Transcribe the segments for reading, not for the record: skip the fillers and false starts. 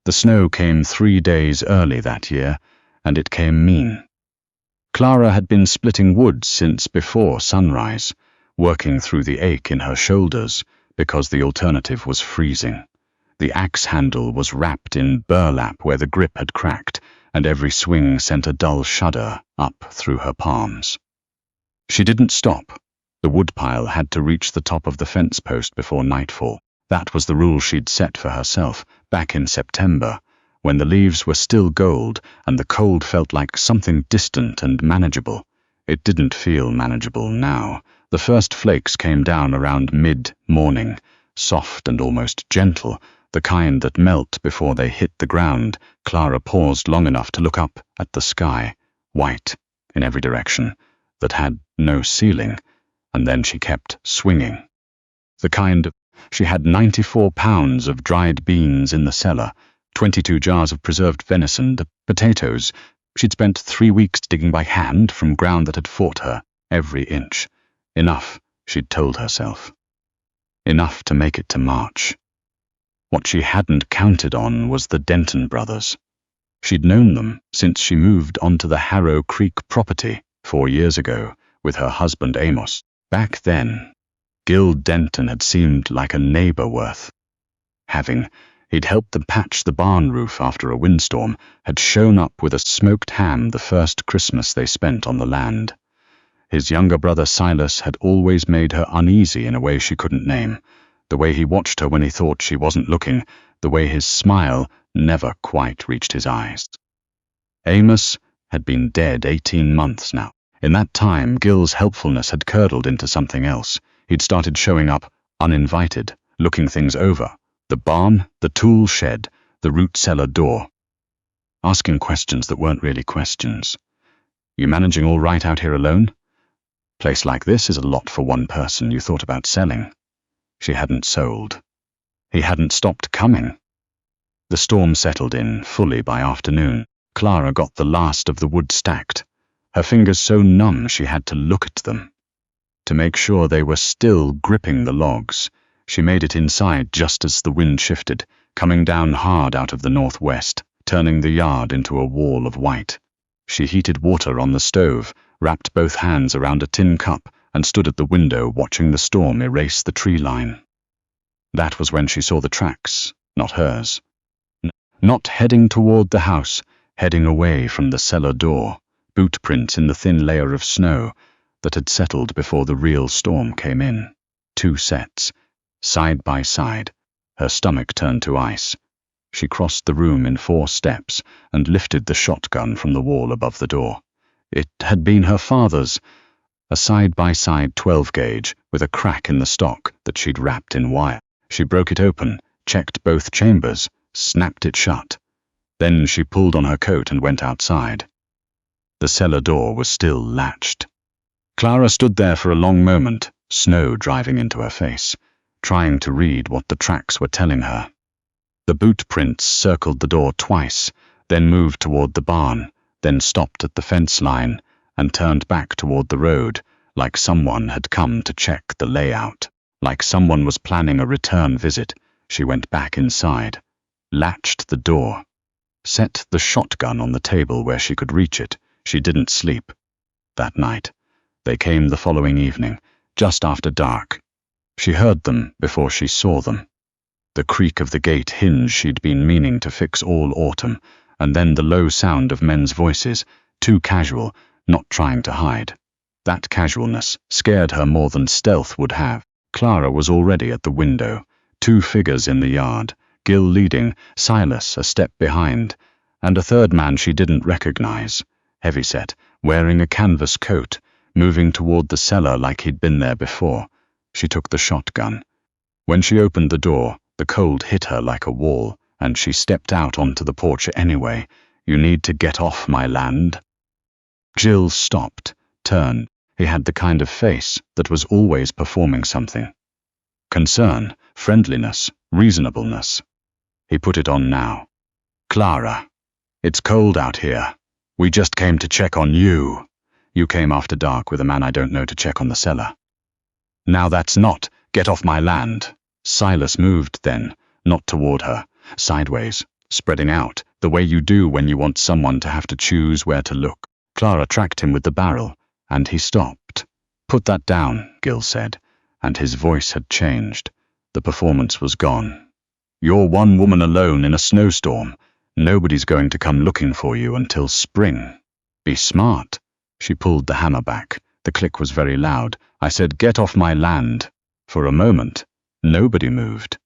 The snow came 3 days early that year, and it came mean. Clara had been splitting wood since before sunrise, working through the ache in her shoulders because the alternative was freezing. The axe handle was wrapped in burlap where the grip had cracked, and every swing sent a dull shudder up through her palms. She didn't stop. The woodpile had to reach the top of the fence post before nightfall. That was the rule she'd set for herself back in September, when the leaves were still gold and the cold felt like something distant and manageable. It didn't feel manageable now. The first flakes came down around mid-morning, soft and almost gentle, the kind that melt before they hit the ground. Clara paused long enough to look up at the sky, white in every direction, that had no ceiling, and then she kept swinging. She had 94 pounds of dried beans in the cellar, 22 jars of preserved venison, the potatoes. She'd spent 3 weeks digging by hand from ground that had fought her every inch. Enough, she'd told herself. Enough to make it to March. What she hadn't counted on was the Denton brothers. She'd known them since she moved onto the Harrow Creek property 4 years ago with her husband Amos. Back then, Gil Denton had seemed like a neighbor worth having. He'd helped them patch the barn roof after a windstorm, had shown up with a smoked ham the first Christmas they spent on the land. His younger brother Silas had always made her uneasy in a way she couldn't name. The way he watched her when he thought she wasn't looking, the way his smile never quite reached his eyes. Amos had been dead 18 months now. In that time, Gil's helpfulness had curdled into something else. He'd started showing up uninvited, looking things over. The barn, the tool shed, the root cellar door. Asking questions that weren't really questions. You managing all right out here alone? Place like this is a lot for one person. You thought about selling. She hadn't sold. He hadn't stopped coming. The storm settled in fully by afternoon. Clara got the last of the wood stacked, her fingers so numb she had to look at them. To make sure they were still gripping the logs, she made it inside just as the wind shifted, coming down hard out of the northwest, turning the yard into a wall of white. She heated water on the stove, wrapped both hands around a tin cup, and stood at the window watching the storm erase the tree line. That was when she saw the tracks, not hers. Not heading toward the house, heading away from the cellar door, boot prints in the thin layer of snow that had settled before the real storm came in. 2 sets, side by side, her stomach turned to ice. She crossed the room in 4 steps and lifted the shotgun from the wall above the door. It had been her father's, a side-by-side 12-gauge with a crack in the stock that she'd wrapped in wire. She broke it open, checked both chambers, snapped it shut. Then she pulled on her coat and went outside. The cellar door was still latched. Clara stood there for a long moment, snow driving into her face, trying to read what the tracks were telling her. The boot prints circled the door twice, then moved toward the barn, then stopped at the fence line, and turned back toward the road, like someone had come to check the layout. Like someone was planning a return visit. She went back inside, latched the door, set the shotgun on the table where she could reach it. She didn't sleep that night. They came the following evening, just after dark. She heard them before she saw them. The creak of the gate hinge she'd been meaning to fix all autumn, and then the low sound of men's voices, too casual, not trying to hide. That casualness scared her more than stealth would have. Clara was already at the window, 2 figures in the yard, Gil leading, Silas a step behind, and a third man she didn't recognize, heavyset, wearing a canvas coat, moving toward the cellar like he'd been there before. She took the shotgun. When she opened the door, the cold hit her like a wall, and she stepped out onto the porch anyway. You need to get off my land. Jill stopped, turned. He had the kind of face that was always performing something. Concern, friendliness, reasonableness. He put it on now. Clara, it's cold out here. We just came to check on you. You came after dark with a man I don't know to check on the cellar. Now that's not, get off my land. Silas moved then, not toward her, sideways, spreading out, the way you do when you want someone to have to choose where to look. Clara tracked him with the barrel, and he stopped. "Put that down," Gil said, and his voice had changed. The performance was gone. "You're one woman alone in a snowstorm. Nobody's going to come looking for you until spring. Be smart." She pulled the hammer back. The click was very loud. "I said, get off my land." For a moment, nobody moved.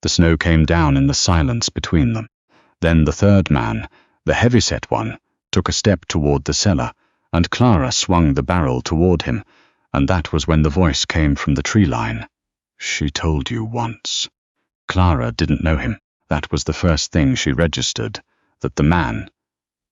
The snow came down in the silence between them. Then the third man, the heavyset one, took a step toward the cellar, and Clara swung the barrel toward him, and that was when the voice came from the tree line. "She told you once." Clara didn't know him. That was the first thing she registered, that the man,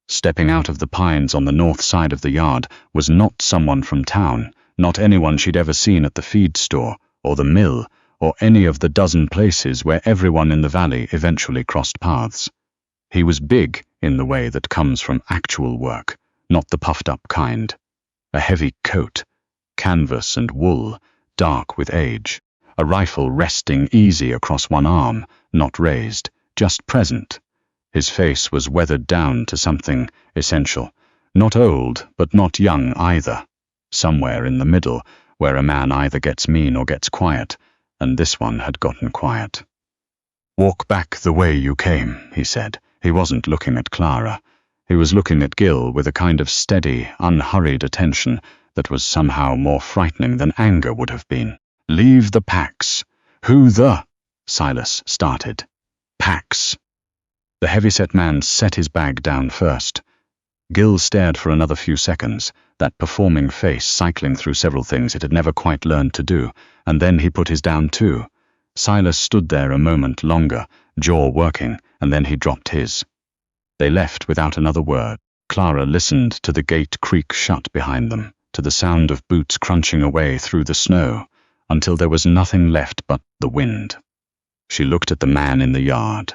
stepping out of the pines on the north side of the yard, was not someone from town, not anyone she'd ever seen at the feed store, or the mill, or any of the dozen places where everyone in the valley eventually crossed paths. He was big in the way that comes from actual work, not the puffed-up kind. A heavy coat, canvas and wool, dark with age. A rifle resting easy across one arm, not raised, just present. His face was weathered down to something essential. Not old, but not young either. Somewhere in the middle, where a man either gets mean or gets quiet, and this one had gotten quiet. "Walk back the way you came," he said. He wasn't looking at Clara. He was looking at Gil with a kind of steady, unhurried attention that was somehow more frightening than anger would have been. "Leave the packs." "Who the—" Silas started. "Packs." The heavyset man set his bag down first. Gil stared for another few seconds, that performing face cycling through several things it had never quite learned to do, and then he put his down too. Silas stood there a moment longer, jaw working, and then he dropped his. They left without another word. Clara listened to the gate creak shut behind them, to the sound of boots crunching away through the snow, until there was nothing left but the wind. She looked at the man in the yard.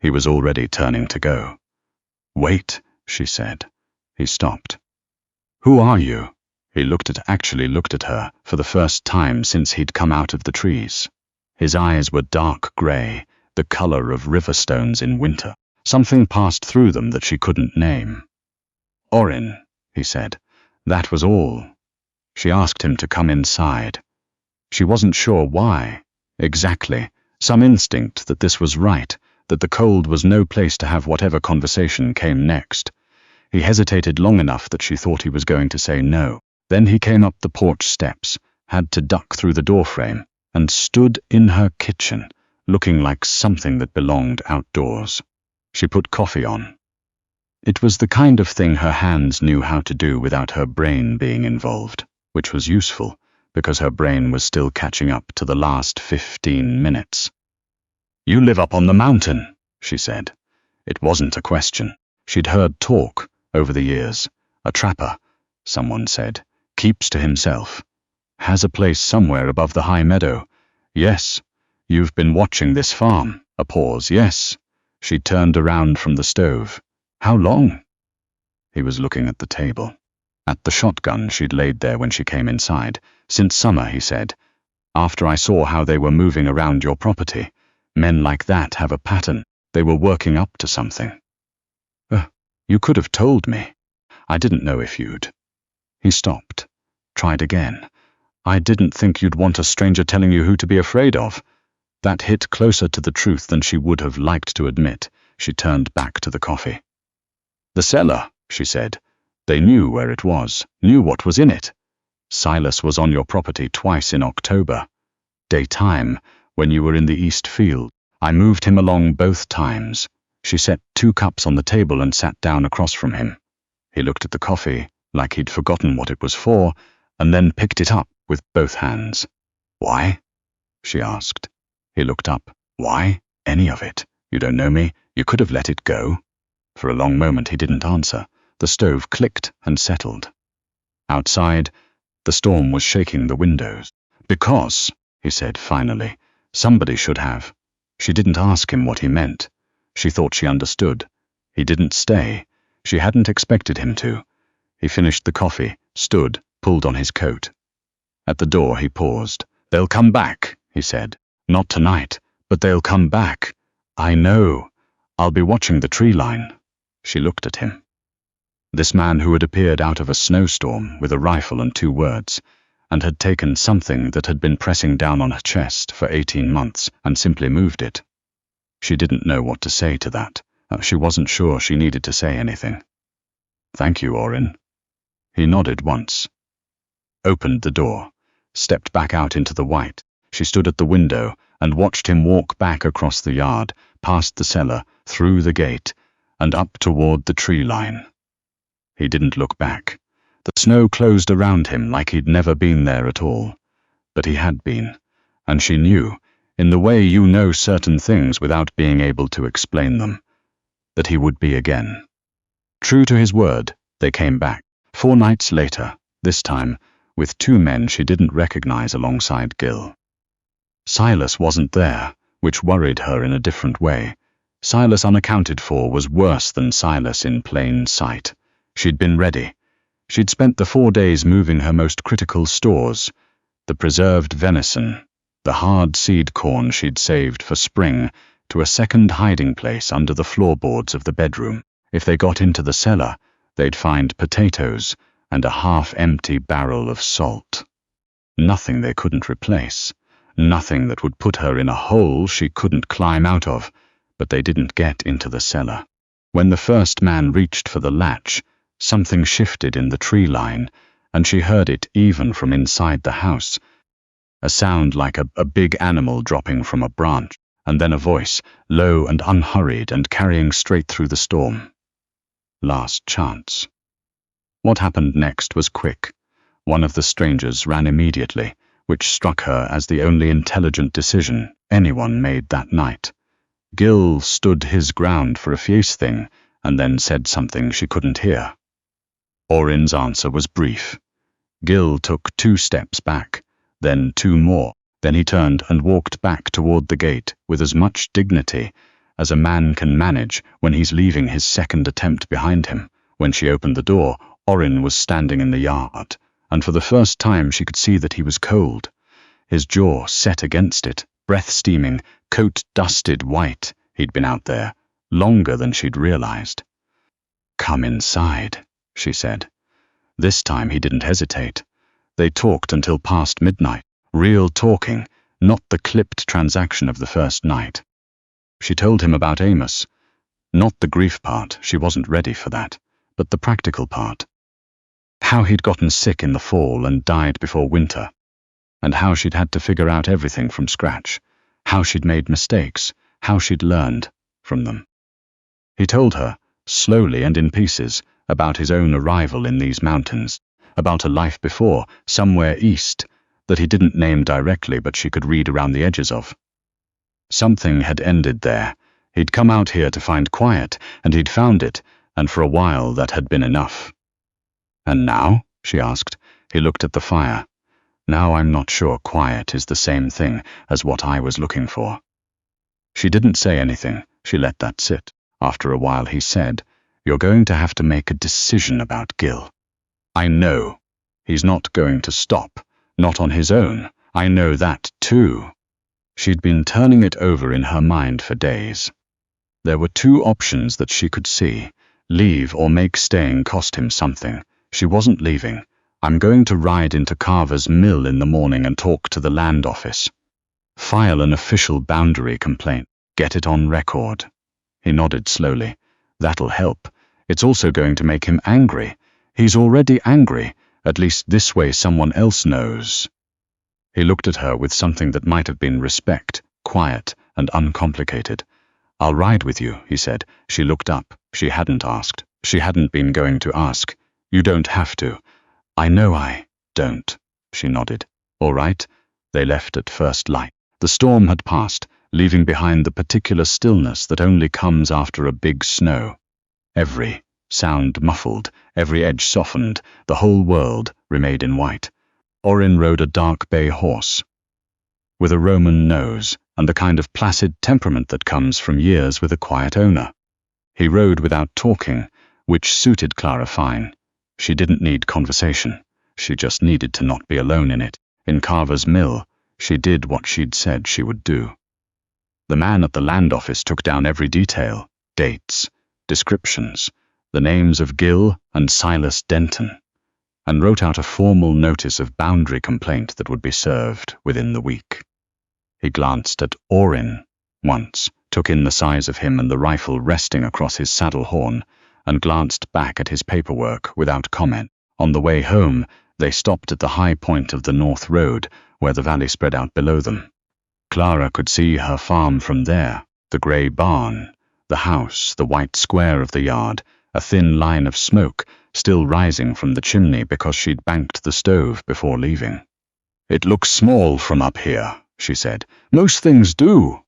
He was already turning to go. "Wait," she said. He stopped. "Who are you?" He actually looked at her for the first time since he'd come out of the trees. His eyes were dark grey, the color of river stones in winter. Something passed through them that she couldn't name. "Orin," he said. That was all. She asked him to come inside. She wasn't sure why, exactly. Some instinct that this was right, that the cold was no place to have whatever conversation came next. He hesitated long enough that she thought he was going to say no. Then he came up the porch steps, had to duck through the doorframe, and stood in her kitchen, looking like something that belonged outdoors. She put coffee on. It was the kind of thing her hands knew how to do without her brain being involved, which was useful, because her brain was still catching up to the last 15 minutes. "You live up on the mountain," she said. It wasn't a question. She'd heard talk over the years. A trapper, someone said, keeps to himself. Has a place somewhere above the high meadow. "Yes. You've been watching this farm." A pause. "Yes." She turned around from the stove. "How long?" He was looking at the table. At the shotgun she'd laid there when she came inside. "Since summer," he said. "After I saw how they were moving around your property. Men like that have a pattern. They were working up to something." "You could have told me. I didn't know if you'd." He stopped. Tried again. "I didn't think you'd want a stranger telling you who to be afraid of." That hit closer to the truth than she would have liked to admit. She turned back to the coffee. "The cellar," she said. "They knew where it was, knew what was in it. Silas was on your property twice in October. Daytime, when you were in the east field. I moved him along both times." She set 2 cups on the table and sat down across from him. He looked at the coffee, like he'd forgotten what it was for, and then picked it up with both hands. "Why?" she asked. He looked up. "Why? Any of it. You don't know me. You could have let it go." For a long moment he didn't answer. The stove clicked and settled. Outside, the storm was shaking the windows. "Because," he said finally, "somebody should have." She didn't ask him what he meant. She thought she understood. He didn't stay. She hadn't expected him to. He finished the coffee, stood, pulled on his coat. At the door he paused. "They'll come back," he said. "Not tonight, but they'll come back. I know. I'll be watching the tree line. She looked at him. This man who had appeared out of a snowstorm with a rifle and 2 words, and had taken something that had been pressing down on her chest for 18 months and simply moved it. She didn't know what to say to that. She wasn't sure she needed to say anything. Thank you, Orin. He nodded once. Opened the door, stepped back out into the white. She stood at the window and watched him walk back across the yard, past the cellar, through the gate, and up toward the tree line. He didn't look back. The snow closed around him like he'd never been there at all. But he had been, and she knew, in the way you know certain things without being able to explain them, that he would be again. True to his word, they came back, 4 nights later, this time with 2 men she didn't recognize alongside Gil. Silas wasn't there, which worried her in a different way. Silas unaccounted for was worse than Silas in plain sight. She'd been ready. She'd spent the 4 days moving her most critical stores, the preserved venison, the hard seed corn she'd saved for spring, to a second hiding place under the floorboards of the bedroom. If they got into the cellar, they'd find potatoes and a half-empty barrel of salt. Nothing they couldn't replace. Nothing that would put her in a hole she couldn't climb out of, but they didn't get into the cellar. When the first man reached for the latch, something shifted in the tree line, and she heard it even from inside the house. A sound like a big animal dropping from a branch, and then a voice, low and unhurried and carrying straight through the storm. Last chance. What happened next was quick. One of the strangers ran immediately, which struck her as the only intelligent decision anyone made that night. Gil stood his ground for a fierce thing, and then said something she couldn't hear. Orin's answer was brief. Gil took 2 steps back, then 2 more. Then he turned and walked back toward the gate with as much dignity as a man can manage when he's leaving his second attempt behind him. When she opened the door, Orin was standing in the yard, and for the first time she could see that he was cold. His jaw set against it, breath steaming, coat dusted white. He'd been out there longer than she'd realized. "Come inside," she said. This time he didn't hesitate. They talked until past midnight. Real talking, not the clipped transaction of the first night. She told him about Amos. Not the grief part, she wasn't ready for that, but the practical part. How he'd gotten sick in the fall and died before winter, and how she'd had to figure out everything from scratch, how she'd made mistakes, how she'd learned from them. He told her, slowly and in pieces, about his own arrival in these mountains, about a life before, somewhere east, that he didn't name directly but she could read around the edges of. Something had ended there. He'd come out here to find quiet, and he'd found it, and for a while that had been enough. "And now?" she asked. He looked at the fire. "Now I'm not sure quiet is the same thing as what I was looking for." She didn't say anything. She let that sit. After a while he said, "You're going to have to make a decision about Gil. I know. He's not going to stop. Not on his own. I know that, too." She'd been turning it over in her mind for days. There were 2 options that she could see. Leave or make staying cost him something. She wasn't leaving. "I'm going to ride into Carver's mill in the morning and talk to the land office. File an official boundary complaint. Get it on record." He nodded slowly. "That'll help. It's also going to make him angry. He's already angry. At least this way someone else knows." He looked at her with something that might have been respect, quiet and uncomplicated. "I'll ride with you," he said. She looked up. She hadn't asked. She hadn't been going to ask. "You don't have to." "I know I don't," she nodded. "All right." They left at first light. The storm had passed, leaving behind the particular stillness that only comes after a big snow. Every sound muffled, every edge softened, the whole world remained in white. Orin rode a dark bay horse, with a Roman nose and the kind of placid temperament that comes from years with a quiet owner. He rode without talking, which suited Clara fine. She didn't need conversation. She just needed to not be alone in it. In Carver's mill, she did what she'd said she would do. The man at the land office took down every detail, dates, descriptions, the names of Gil and Silas Denton, and wrote out a formal notice of boundary complaint that would be served within the week. He glanced at Orrin once, took in the size of him and the rifle resting across his saddle horn, and glanced back at his paperwork without comment. On the way home, they stopped at the high point of the North Road, where the valley spread out below them. Clara could see her farm from there, the grey barn, the house, the white square of the yard, a thin line of smoke still rising from the chimney because she'd banked the stove before leaving. "It looks small from up here," she said. "Most things do.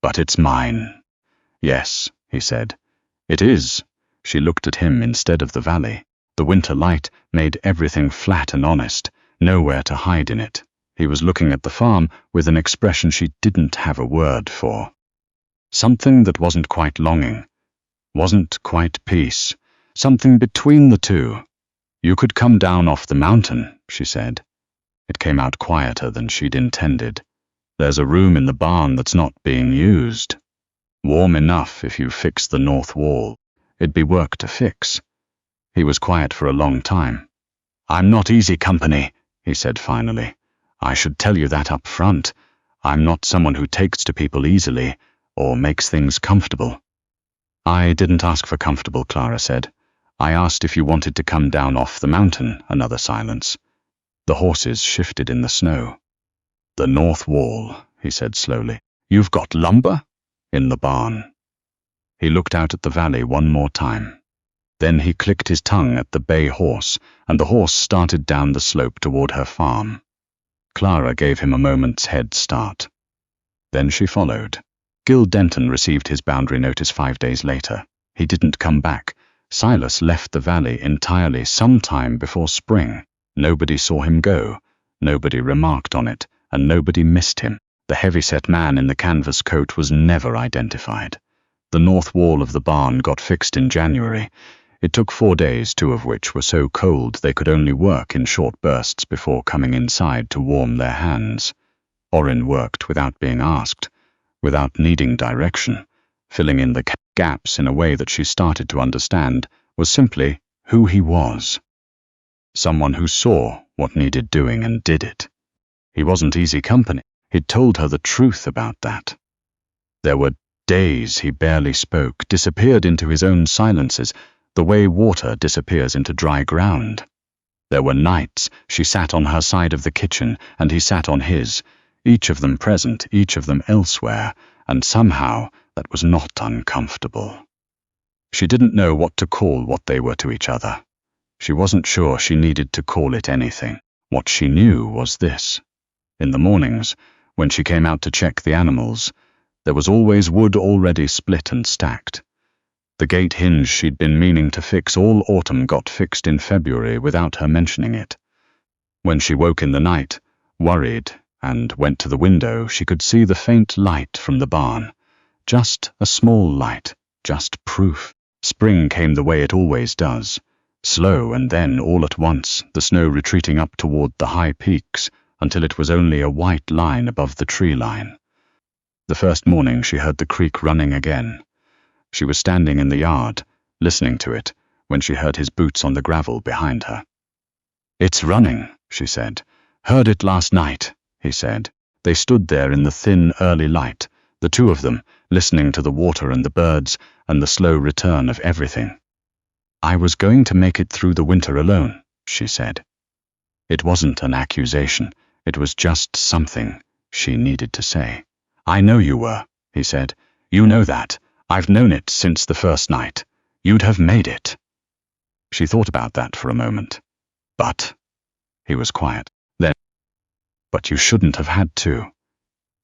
But it's mine." "Yes," he said. "It is." She looked at him instead of the valley. The winter light made everything flat and honest, nowhere to hide in it. He was looking at the farm with an expression she didn't have a word for. Something that wasn't quite longing, wasn't quite peace, something between the two. "You could come down off the mountain," she said. It came out quieter than she'd intended. "There's a room in the barn that's not being used. Warm enough if you fix the north wall. It'd be work to fix." He was quiet for a long time. "I'm not easy company," he said finally. "I should tell you that up front. I'm not someone who takes to people easily, or makes things comfortable." "I didn't ask for comfortable," Clara said. "I asked if you wanted to come down off the mountain." Another silence. The horses shifted in the snow. "The north wall," he said slowly. "You've got lumber?" "In the barn." He looked out at the valley one more time. Then he clicked his tongue at the bay horse, and the horse started down the slope toward her farm. Clara gave him a moment's head start. Then she followed. Gil Denton received his boundary notice 5 days later. He didn't come back. Silas left the valley entirely sometime before spring. Nobody saw him go. Nobody remarked on it, and nobody missed him. The heavy-set man in the canvas coat was never identified. The north wall of the barn got fixed in January. It took 4 days, 2 of which were so cold they could only work in short bursts before coming inside to warm their hands. Orrin worked without being asked, without needing direction. Filling in the gaps in a way that she started to understand was simply who he was. Someone who saw what needed doing and did it. He wasn't easy company. He'd told her the truth about that. There were days he barely spoke, disappeared into his own silences, the way water disappears into dry ground. There were nights she sat on her side of the kitchen and he sat on his, each of them present, each of them elsewhere, and somehow that was not uncomfortable. She didn't know what to call what they were to each other. She wasn't sure she needed to call it anything. What she knew was this. In the mornings, when she came out to check the animals, there was always wood already split and stacked. The gate hinge she'd been meaning to fix all autumn got fixed in February without her mentioning it. When she woke in the night, worried, and went to the window, she could see the faint light from the barn. Just a small light, just proof. Spring came the way it always does. Slow, and then, all at once, the snow retreating up toward the high peaks, until it was only a white line above the tree line. The first morning she heard the creek running again. She was standing in the yard, listening to it, when she heard his boots on the gravel behind her. "It's running," she said. "Heard it last night," he said. They stood there in the thin, early light, the two of them, listening to the water and the birds and the slow return of everything. "I was going to make it through the winter alone," she said. It wasn't an accusation. It was just something she needed to say. "I know you were," he said. "You know that. I've known it since the first night. You'd have made it." She thought about that for a moment. "But," he was quiet. Then, "But you shouldn't have had to."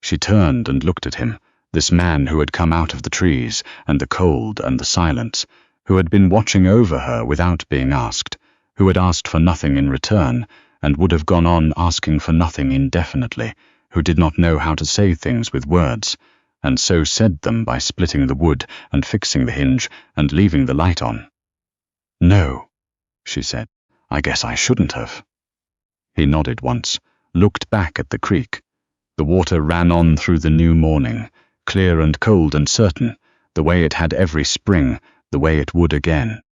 She turned and looked at him, this man who had come out of the trees and the cold and the silence, who had been watching over her without being asked, who had asked for nothing in return, and would have gone on asking for nothing indefinitely, who did not know how to say things with words, and so said them by splitting the wood and fixing the hinge and leaving the light on. "No," she said. "I guess I shouldn't have." He nodded once, looked back at the creek. The water ran on through the new morning, clear and cold and certain, the way it had every spring, the way it would again.